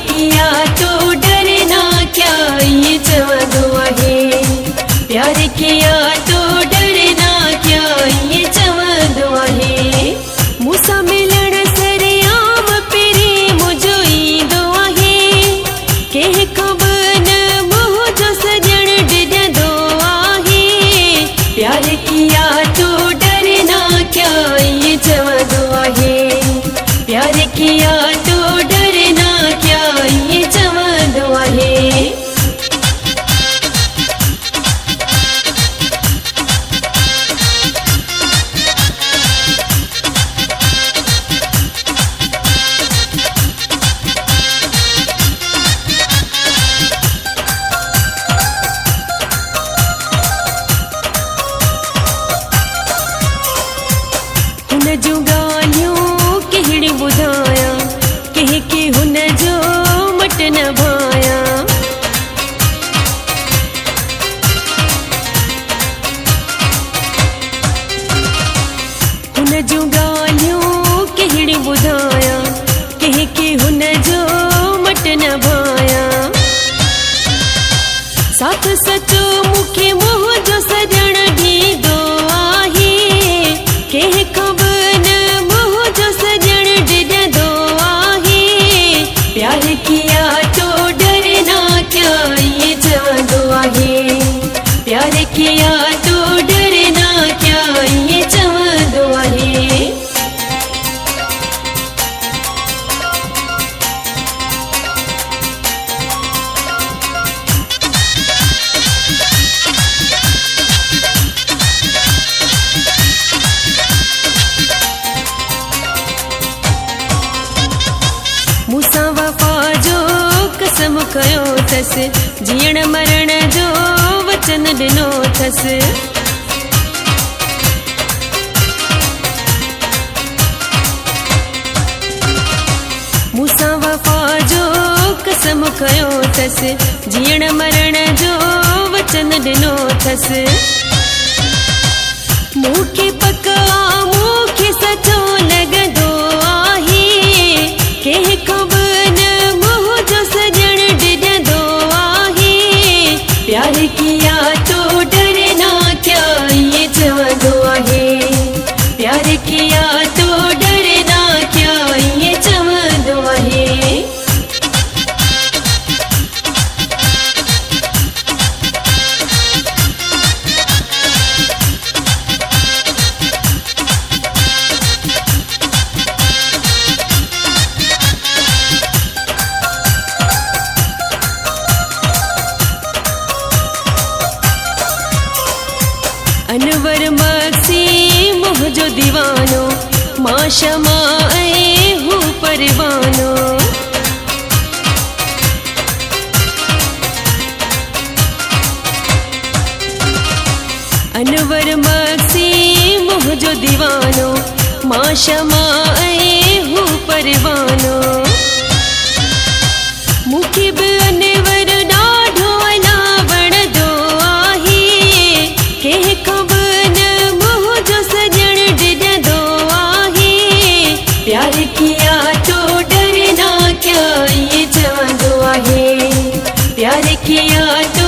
किया तो डरना क्या ये चवंदो आहे। प्यार किया तो डरना क्या ये चवंदो आहे। मूंसां मिलण सरेआम पहिरीं मुंहिंजो ईंदो आहे। कंहिं खां बि न मुंहिंजो सजण डिॼंदो आहे। प्यार किया तो डरना क्या ये चवंदो आहे। प्यार किया तो डरना क्या ये चवंदो आहे। हुन जूं ॻाल्हियूं कहिड़ियूं ॿुधायां, कंहिंखे हुन जो मट न भायां। हुन जूं ॻाल्हियूं कहिड़ियूं ॿुधायां, कंहिंखे हुन जो मट न भायां। साथ सचो मूंखे मुंहिंजो सजण ॾींदो आहे। कंहिं खां बि न मुंहिंजो सजण डिॼंदो आहे। प्यार किया तो डरना क्या ये चवंदो आहे। प्यार किया तो डरना क्या ये चवंदो आहे। मूंसां वफ़ा जो कसम कयो अथसि, जीअण मरण जो वचन ॾिनो अथसि। मूंसां वफ़ा जो कसम कयो अथसि, जीअण मरण जो वचन ॾिनो अथसि। मूंखे पक आहे मूंखे सचो लॻंदो आहे। कंहिं खां बि न मुंहिंजो सजण डिॼंदो आहे। प्यार किया तो डरना क्या ये चवंदो आहे। प्यार किया तो डरना क्या ये चवंदो आहे। अनवर मक्सी मुंहिंजो दीवानो, मां शमा ऐं हू परवानो। अनवर मक्सी मुंहिंजो दीवानो, मां शमा ऐं हू परवानो। मूंखे बि अनवर ॾाढो अञा वणंदो आहे। कंहिं खां बि न मुंहिंजो सजण डिॼंदो आहे। प्यार किया तो डरना क्या ये चवंदो आहे। प्यार किया तो